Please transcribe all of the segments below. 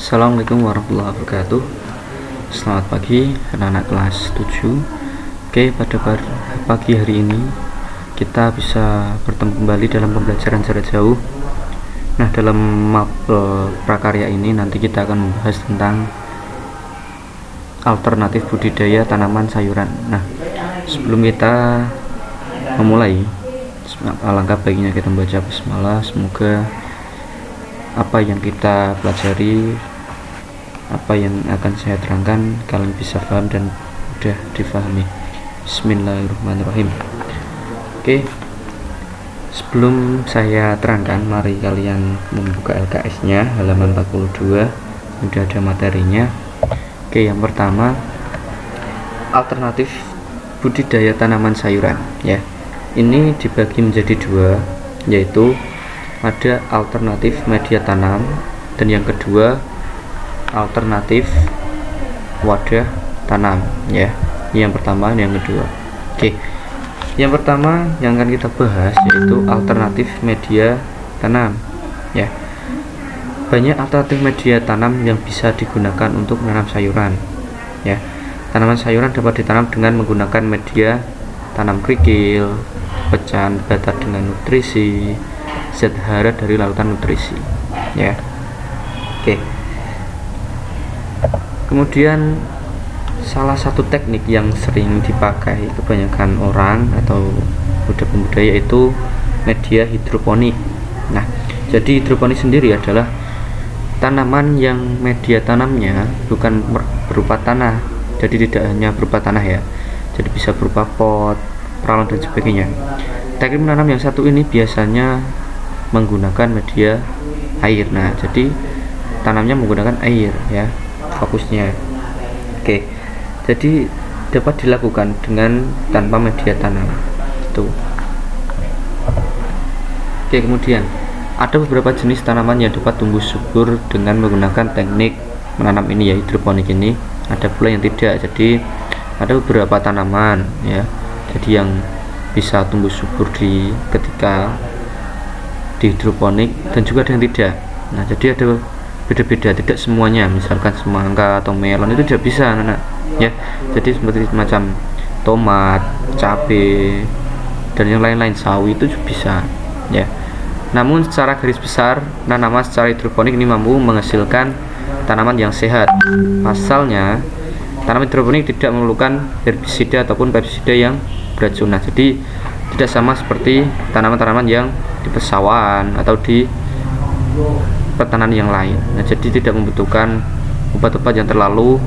Assalamualaikum warahmatullahi wabarakatuh. Selamat pagi anak-anak kelas 7. Oke, pada pagi hari ini kita bisa bertemu kembali dalam pembelajaran jarak jauh. Nah, dalam prakarya ini nanti kita akan membahas tentang alternatif budidaya tanaman sayuran. Nah, sebelum kita memulai, alangkah baiknya kita membaca basmalah. Semoga apa yang kita pelajari, apa yang akan saya terangkan, kalian bisa paham dan mudah difahami. Bismillahirrahmanirrahim. Oke, sebelum saya terangkan, mari kalian membuka LKS-nya halaman 42. Sudah ada materinya. Oke, yang pertama, alternatif budidaya tanaman sayuran, ya. Ini dibagi menjadi dua, yaitu ada alternatif media tanam, dan yang kedua alternatif wadah tanam, ya. Ini yang pertama, ini yang kedua. Oke, yang pertama yang akan kita bahas yaitu alternatif media tanam, ya. Banyak alternatif media tanam yang bisa digunakan untuk menanam sayuran, ya. Tanaman sayuran dapat ditanam dengan menggunakan media tanam kerikil, pecahan bata dengan nutrisi, zat hara dari lautan nutrisi, ya. Oke. Kemudian salah satu teknik yang sering dipakai kebanyakan orang atau pemuda yaitu media hidroponik. Nah, jadi hidroponik sendiri adalah tanaman yang media tanamnya bukan berupa tanah, jadi tidak hanya berupa tanah, ya. Jadi bisa berupa pot, peralon dan sebagainya. Teknik menanam yang satu ini biasanya menggunakan media air. Nah, jadi tanamnya menggunakan air, ya, fokusnya. Oke, jadi dapat dilakukan dengan tanpa media tanam itu. Oke, kemudian ada beberapa jenis tanaman yang dapat tumbuh subur dengan menggunakan teknik menanam ini, ya, hidroponik ini. Ada pula yang tidak. Jadi ada beberapa tanaman, ya, jadi yang bisa tumbuh subur ketika di hidroponik, dan juga ada yang tidak. Nah, jadi ada beda-beda, tidak semuanya. Misalkan semangka atau melon itu tidak bisa, anak, ya. Jadi seperti macam tomat, cabai, dan yang lain-lain, sawi itu juga bisa, ya. Namun secara garis besar, tanaman secara hidroponik ini mampu menghasilkan tanaman yang sehat. Pasalnya, tanaman hidroponik tidak memerlukan herbisida ataupun pestisida yang beracun. Nah, jadi tidak sama seperti tanaman-tanaman yang di persawahan atau di pertanian yang lain. Nah, jadi tidak membutuhkan obat-obat yang terlalu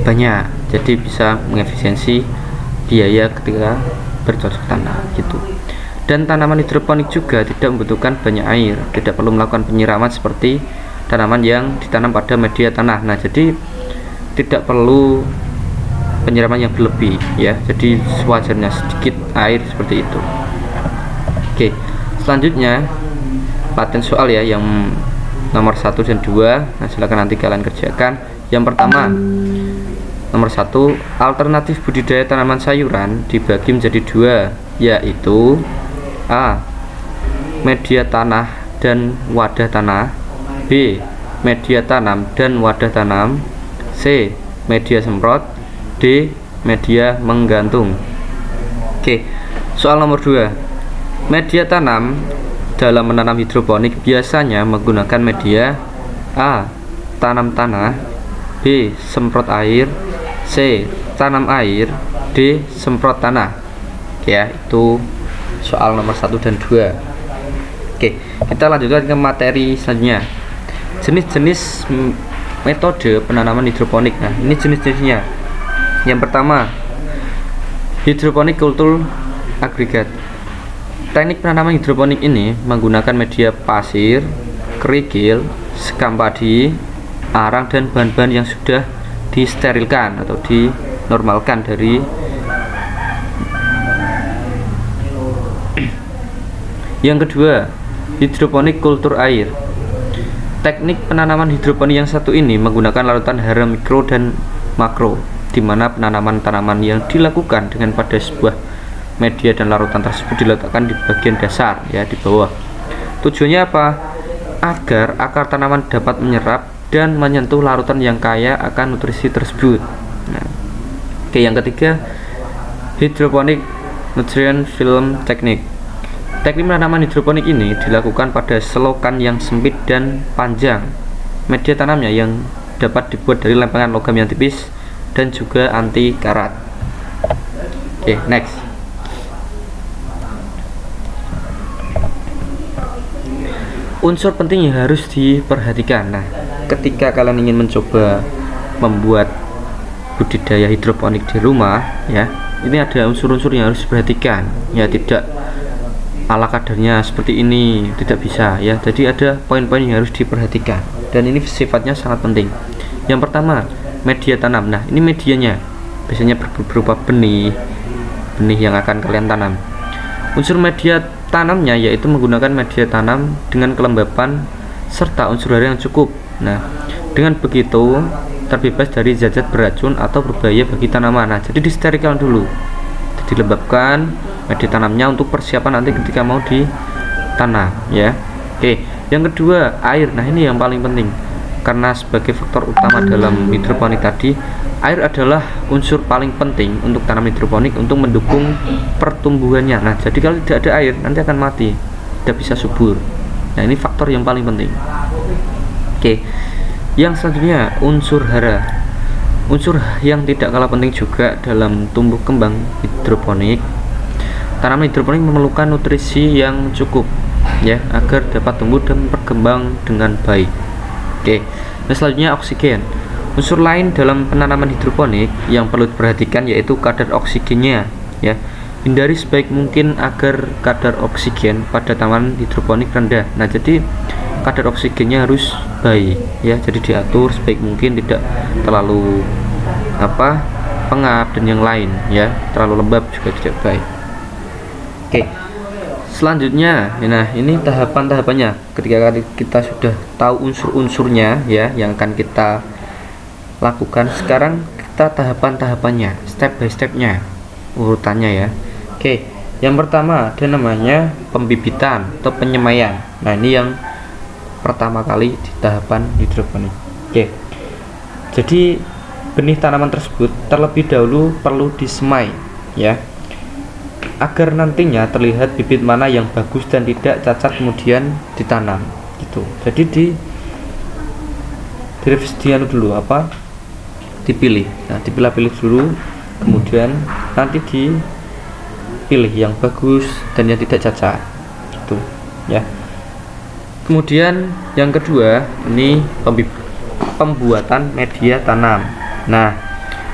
banyak, jadi bisa mengefisiensi biaya ketika bercocok tanam, gitu. Dan tanaman hidroponik juga tidak membutuhkan banyak air, tidak perlu melakukan penyiraman seperti tanaman yang ditanam pada media tanah. Nah, jadi tidak perlu penyiraman yang berlebih, ya. Jadi sewajarnya sedikit air seperti itu. Oke, selanjutnya paten soal, ya, yang nomor 1 dan 2. Nah, silakan nanti kalian kerjakan. Yang pertama, nomor 1, alternatif budidaya tanaman sayuran dibagi menjadi dua, yaitu A, media tanah dan wadah tanah, B, media tanam dan wadah tanam, C, media semprot, D, media menggantung. Oke, soal nomor 2. Media tanam dalam menanam hidroponik biasanya menggunakan media A, tanam tanah, B, semprot air, C, tanam air, D, semprot tanah. Ya, itu soal nomor 1 dan 2. Oke, kita lanjutkan ke materi selanjutnya. Jenis-jenis metode penanaman hidroponik. Nah, ini jenis-jenisnya. Yang pertama, hidroponik kultur agregat. Teknik penanaman hidroponik ini menggunakan media pasir, kerikil, sekam padi, arang, dan bahan-bahan yang sudah disterilkan atau dinormalkan dari Yang kedua, hidroponik kultur air. Teknik penanaman hidroponik yang satu ini menggunakan larutan hara mikro dan makro, di mana penanaman tanaman yang dilakukan dengan pada sebuah media dan larutan tersebut diletakkan di bagian dasar, ya, di bawah. Tujuannya apa? Agar akar tanaman dapat menyerap dan menyentuh larutan yang kaya akan nutrisi tersebut. Nah, oke, yang ketiga, hidroponik nutrient film technique. Teknik penanaman hidroponik ini dilakukan pada selokan yang sempit dan panjang. Media tanamnya yang dapat dibuat dari lempengan logam yang tipis dan juga anti karat. Oke, next. Unsur penting yang harus diperhatikan. Nah, ketika kalian ingin mencoba membuat budidaya hidroponik di rumah, ya, ini ada unsur-unsur yang harus diperhatikan. Ya, tidak ala kadarnya seperti ini, tidak bisa, ya. Jadi ada poin-poin yang harus diperhatikan, dan ini sifatnya sangat penting. Yang pertama, media tanam. Nah, ini medianya biasanya berupa benih yang akan kalian tanam. Unsur media tanamnya yaitu menggunakan media tanam dengan kelembapan serta unsur hara yang cukup. Nah, dengan begitu terbebas dari zat-zat beracun atau berbahaya bagi tanaman. Nah, jadi disterilkan dulu, dilembabkan media tanamnya untuk persiapan nanti ketika mau ditanam, ya. Oke, yang kedua, air. Nah, ini yang paling penting, karena sebagai faktor utama dalam hidroponik tadi, air adalah unsur paling penting untuk tanam hidroponik untuk mendukung pertumbuhannya. Nah, jadi kalau tidak ada air nanti akan mati, tidak bisa subur. Nah, ini faktor yang paling penting. Oke, yang selanjutnya, unsur hara. Unsur yang tidak kalah penting juga dalam tumbuh kembang hidroponik. Tanaman hidroponik memerlukan nutrisi yang cukup, ya, agar dapat tumbuh dan berkembang dengan baik. Oke, nah selanjutnya oksigen. Unsur lain dalam penanaman hidroponik yang perlu diperhatikan yaitu kadar oksigennya, ya. Hindari sebaik mungkin agar kadar oksigen pada tanaman hidroponik rendah. Nah, jadi kadar oksigennya harus baik, ya. Jadi diatur sebaik mungkin, tidak terlalu pengap dan yang lain, ya. Terlalu lembab juga tidak baik. Oke. Selanjutnya, nah ini tahapan-tahapannya. Ketika kita sudah tahu unsur-unsurnya, ya, yang akan kita lakukan, sekarang kita tahapan-tahapannya, step by stepnya, urutannya, ya. Oke, yang pertama ada namanya pembibitan atau penyemaian. Nah, ini yang pertama kali di tahapan hidroponik. Oke, jadi benih tanaman tersebut terlebih dahulu perlu disemai, ya, agar nantinya terlihat bibit mana yang bagus dan tidak cacat kemudian ditanam, gitu. Jadi direvisi dulu, dipilih. Nah, dipilah-pilih dulu, kemudian nanti dipilih yang bagus dan yang tidak cacat, gitu, ya. Kemudian yang kedua, ini pembuatan media tanam. Nah,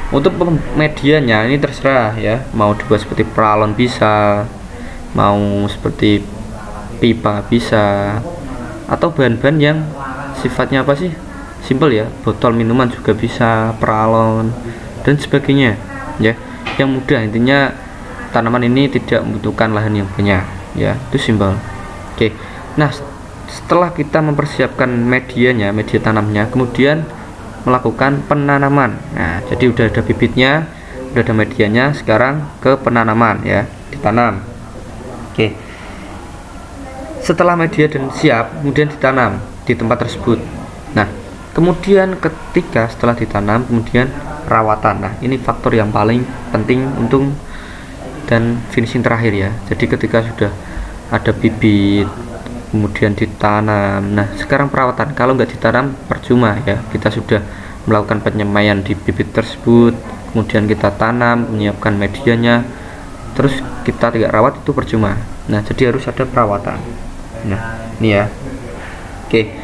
untuk medianya ini terserah, ya, mau dibuat seperti peralon bisa, mau seperti pipa bisa, atau bahan-bahan yang sifatnya simple, ya, botol minuman juga bisa, peralon dan sebagainya, ya, yang mudah. Intinya tanaman ini tidak membutuhkan lahan yang banyak, ya, itu simpel. Oke, nah setelah kita mempersiapkan media tanamnya, kemudian melakukan penanaman. Nah, jadi udah ada bibitnya, udah ada medianya, sekarang ke penanaman, ya, ditanam. Oke, setelah media dan siap, kemudian ditanam di tempat tersebut. Nah, kemudian ketika setelah ditanam, kemudian perawatan. Nah, ini faktor yang paling penting untuk dan finishing terakhir, ya. Jadi ketika sudah ada bibit kemudian ditanam, nah sekarang perawatan. Kalau nggak ditanam percuma, ya. Kita sudah melakukan penyemaian di bibit tersebut, kemudian kita tanam, menyiapkan medianya, terus kita tidak rawat, itu percuma. Nah, jadi harus ada perawatan. Nah, ini, ya. Oke,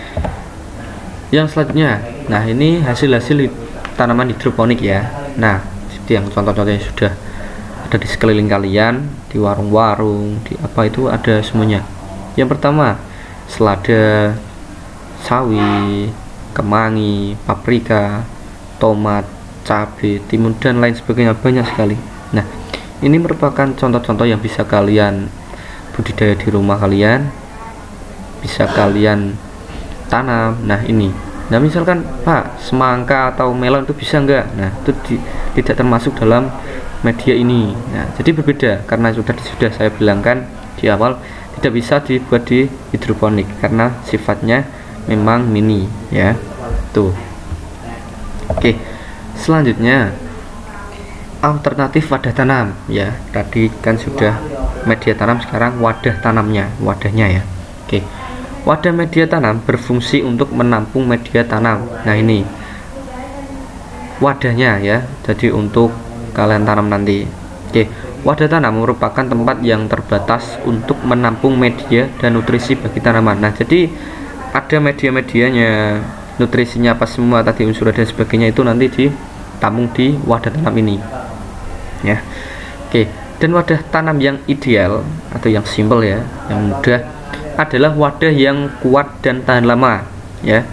yang selanjutnya, nah ini hasil-hasil tanaman hidroponik, ya. Nah, yang contoh-contohnya sudah ada di sekeliling kalian, di warung-warung, di itu ada semuanya. Yang pertama, selada, sawi, kemangi, paprika, tomat, cabai, timun dan lain sebagainya, banyak sekali. Nah, ini merupakan contoh-contoh yang bisa kalian budidaya di rumah kalian, bisa kalian tanam. Nah, ini. Nah, misalkan Pak, semangka atau melon itu bisa enggak? Nah, itu tidak termasuk dalam media ini. Nah, jadi berbeda karena sudah saya bilangkan di awal, tidak bisa dibuat di hidroponik karena sifatnya memang mini, ya. Tuh. Oke. Selanjutnya alternatif wadah tanam ya. Tadi kan sudah media tanam, sekarang wadah tanamnya, wadahnya ya. Oke. Wadah media tanam berfungsi untuk menampung media tanam. Nah, ini wadahnya ya. Jadi untuk kalian tanam nanti. Oke. Wadah tanam merupakan tempat yang terbatas untuk menampung media dan nutrisi bagi tanaman. Nah, jadi ada media-medianya, nutrisinya apa semua tadi, unsur dan sebagainya itu nanti ditampung di wadah tanam ini. Ya. Oke. Dan wadah tanam yang ideal atau yang simple ya, yang mudah adalah wadah yang kuat dan tahan lama ya.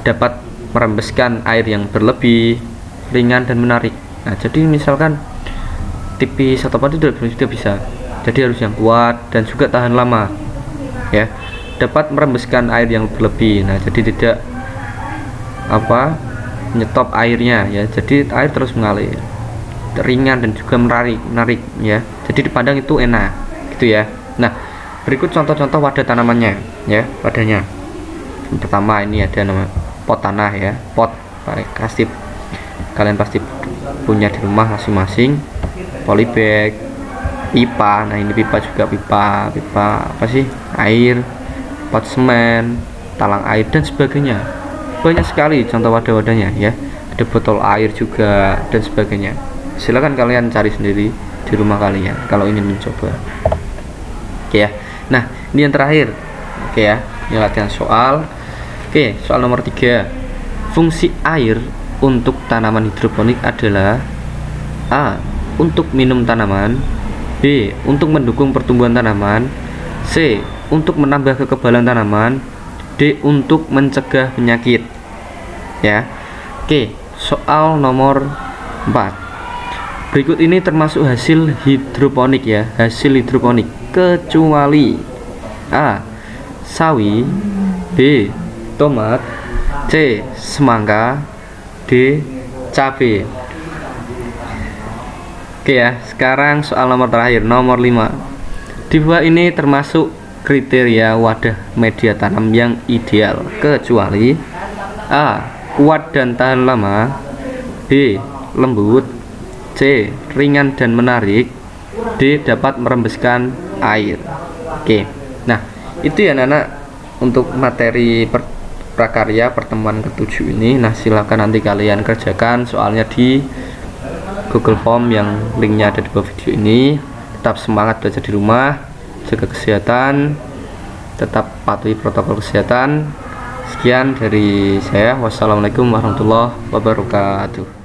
Dapat merembeskan air yang berlebih, ringan dan menarik. Nah, jadi misalkan tipis atau apa itu sudah bisa. Jadi harus yang kuat dan juga tahan lama ya. Dapat merembeskan air yang berlebih. Nah, jadi tidak menyetop airnya ya. Jadi air terus mengalir. Ringan dan juga menarik ya. Jadi dipandang itu enak gitu ya. Nah, berikut contoh-contoh wadah tanamannya ya, wadahnya. Yang pertama ini ada nama pot tanah ya, pot pakai plastik. Kalian pasti punya di rumah masing-masing. Polybag, pipa. Nah, ini pipa juga pipa apa sih? Air, pot semen, talang air dan sebagainya. Banyak sekali contoh wadah-wadahnya ya. Ada botol air juga dan sebagainya. Silakan kalian cari sendiri di rumah kalian kalau ingin mencoba. Oke ya. Nah, ini yang terakhir. Oke ya. Ini latihan soal. Oke, soal nomor 3. Fungsi air untuk tanaman hidroponik adalah A. Untuk minum tanaman, B. Untuk mendukung pertumbuhan tanaman, C. Untuk menambah kekebalan tanaman, D. Untuk mencegah penyakit. Ya. Oke, soal nomor 4. Berikut ini termasuk hasil hidroponik ya, hasil hidroponik kecuali A. Sawi, B. Tomat, C. Semangka, D. Cabai. Oke ya, sekarang soal nomor terakhir, nomor 5. Di bawah ini termasuk kriteria wadah media tanam yang ideal kecuali A. Kuat dan tahan lama, B. Lembut, C. Ringan dan menarik, D. Dapat merembeskan air. Oke, nah itu ya anak untuk materi prakarya pertemuan ke-7 ini. Nah, silakan nanti kalian kerjakan soalnya di Google Form yang linknya ada di bawah video ini. Tetap semangat belajar di rumah, jaga kesehatan, tetap patuhi protokol kesehatan. Sekian dari saya. Wassalamualaikum warahmatullahi wabarakatuh.